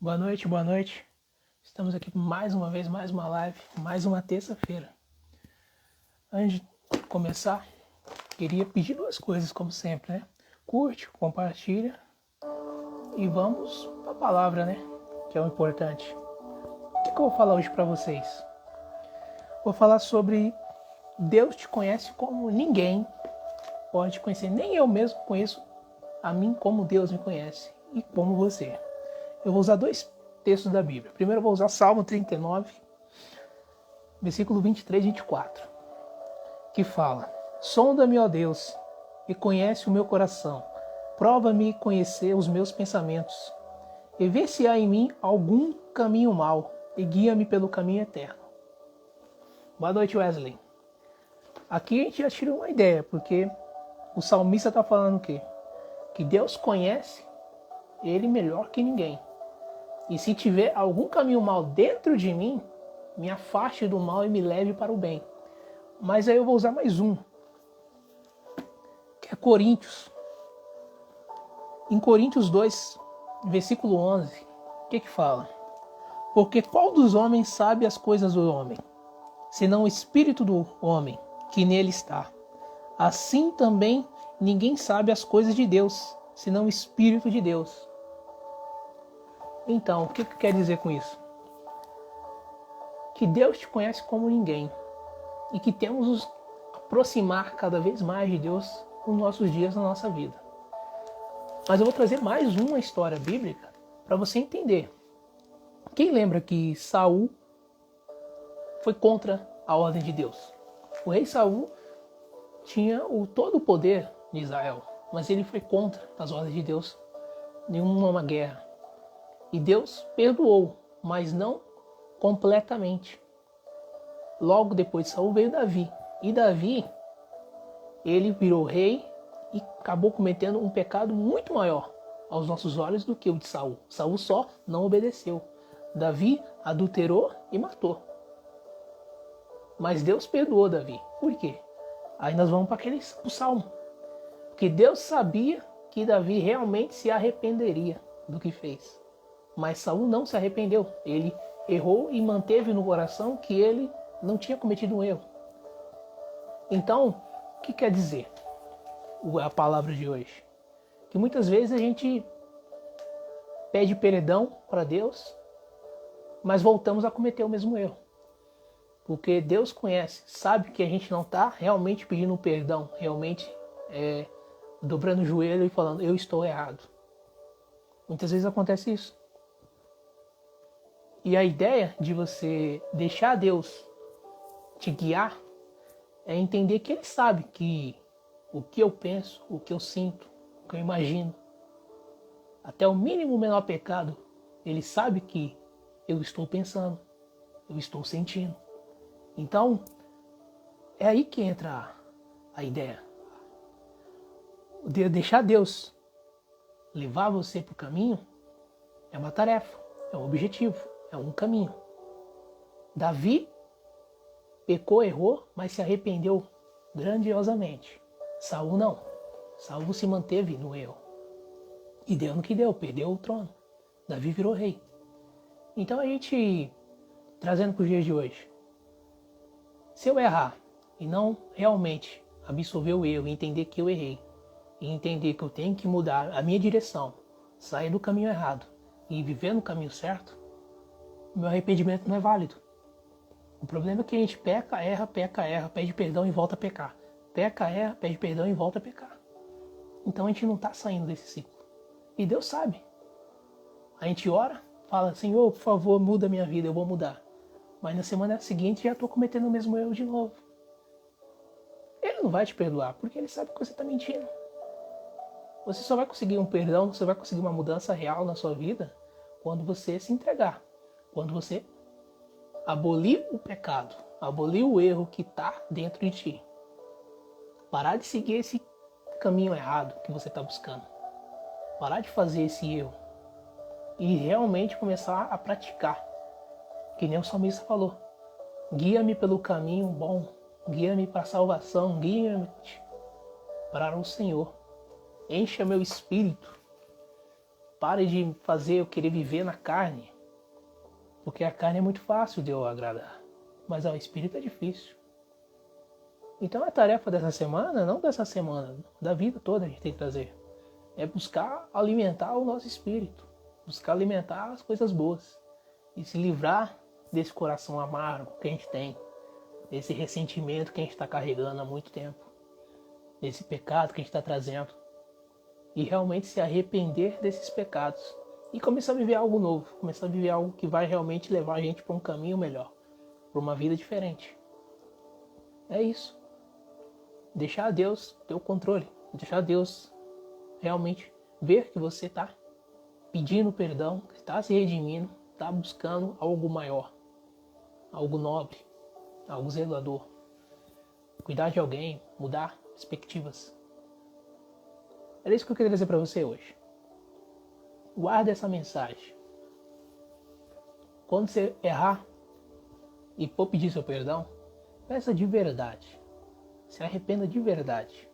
Boa noite, boa noite. Estamos aqui mais uma vez, mais uma live, mais uma terça-feira. Antes de começar, queria pedir duas coisas, como sempre, né? Curte, compartilha e vamos para a palavra, né? Que é o importante. O que eu vou falar hoje para vocês? Vou falar sobre Deus te conhece como ninguém pode te conhecer. Nem eu mesmo conheço a mim como Deus me conhece e como você. Eu vou usar dois textos da Bíblia. Primeiro eu vou usar Salmo 39, versículo 23 e 24, que fala: Sonda-me, ó Deus, e conhece o meu coração. Prova-me conhecer os meus pensamentos. E vê se há em mim algum caminho mau, e guia-me pelo caminho eterno. Boa noite, Wesley. Aqui a gente já tira uma ideia, porque o salmista está falando o quê? Que Deus conhece ele melhor que ninguém. E se tiver algum caminho mal dentro de mim, me afaste do mal e me leve para o bem. Mas aí eu vou usar mais um, que é Coríntios. Em Coríntios 2, versículo 11, o que fala? Porque qual dos homens sabe as coisas do homem, senão o espírito do homem que nele está? Assim também ninguém sabe as coisas de Deus, senão o espírito de Deus. Então, o que quer dizer com isso? Que Deus te conhece como ninguém e que temos nos aproximar cada vez mais de Deus nos nossos dias, na nossa vida. Mas eu vou trazer mais uma história bíblica para você entender. Quem lembra que Saul foi contra a ordem de Deus? O rei Saul tinha todo o poder de Israel, mas ele foi contra as ordens de Deus em uma guerra. E Deus perdoou, mas não completamente. Logo depois de Saul veio Davi. E Davi, ele virou rei e acabou cometendo um pecado muito maior aos nossos olhos do que o de Saul. Saul só não obedeceu. Davi adulterou e matou. Mas Deus perdoou Davi. Por quê? Aí nós vamos para o Salmo. Porque Deus sabia que Davi realmente se arrependeria do que fez. Mas Saul não se arrependeu. Ele errou e manteve no coração que ele não tinha cometido um erro. Então, o que quer dizer a palavra de hoje? Que muitas vezes a gente pede perdão para Deus, mas voltamos a cometer o mesmo erro. Porque Deus conhece, sabe que a gente não está realmente pedindo perdão, realmente dobrando o joelho e falando, eu estou errado. Muitas vezes acontece isso. E a ideia de você deixar Deus te guiar é entender que Ele sabe que o que eu penso, o que eu sinto, o que eu imagino, até o mínimo menor pecado, Ele sabe que eu estou pensando, eu estou sentindo. Então, é aí que entra a ideia. De deixar Deus levar você para o caminho é uma tarefa, é um objetivo, é um caminho. Davi pecou, errou, mas se arrependeu grandiosamente. Saul não. Saul se manteve no erro. E deu no que deu, perdeu o trono. Davi virou rei. Então a gente, trazendo para os dias de hoje, se eu errar e não realmente absorver o erro, entender que eu errei, e entender que eu tenho que mudar a minha direção, sair do caminho errado e viver no caminho certo, meu arrependimento não é válido. O problema é que a gente peca, erra, pede perdão e volta a pecar. Peca, erra, pede perdão e volta a pecar. Então a gente não está saindo desse ciclo. E Deus sabe. A gente ora, fala, Senhor, por favor, muda a minha vida, eu vou mudar. Mas na semana seguinte já estou cometendo o mesmo erro de novo. Ele não vai te perdoar, porque ele sabe que você está mentindo. Você só vai conseguir um perdão, você vai conseguir uma mudança real na sua vida quando você se entregar. Quando você abolir o pecado, abolir o erro que está dentro de ti. Parar de seguir esse caminho errado que você está buscando. Parar de fazer esse erro. E realmente começar a praticar. Que nem o salmista falou. Guia-me pelo caminho bom. Guia-me para a salvação. Guia-me para o Senhor. Encha meu espírito Pare de fazer eu querer viver na carne. Porque a carne é muito fácil de eu agradar. Mas ao espírito é difícil. Então a tarefa dessa semana, não dessa semana, da vida toda a gente tem que trazer. É buscar alimentar o nosso espírito. Buscar alimentar as coisas boas. E se livrar desse coração amargo que a gente tem. Desse ressentimento que a gente está carregando há muito tempo. Desse pecado que a gente está trazendo. E realmente se arrepender desses pecados. E começar a viver algo novo. Começar a viver algo que vai realmente levar a gente para um caminho melhor. Para uma vida diferente. É isso. Deixar Deus ter o controle. Deixar Deus realmente ver que você está pedindo perdão, que está se redimindo, está buscando algo maior. Algo nobre. Algo zelador. Cuidar de alguém, mudar perspectivas. Era isso que eu queria dizer para você hoje. Guarda essa mensagem. Quando você errar e for pedir seu perdão, peça de verdade. Se arrependa de verdade.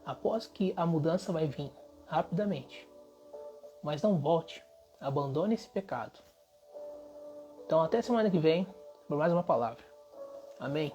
Após que a mudança vai vir rapidamente. Mas não volte. Abandone esse pecado. Então até semana que vem, por mais uma palavra. Amém.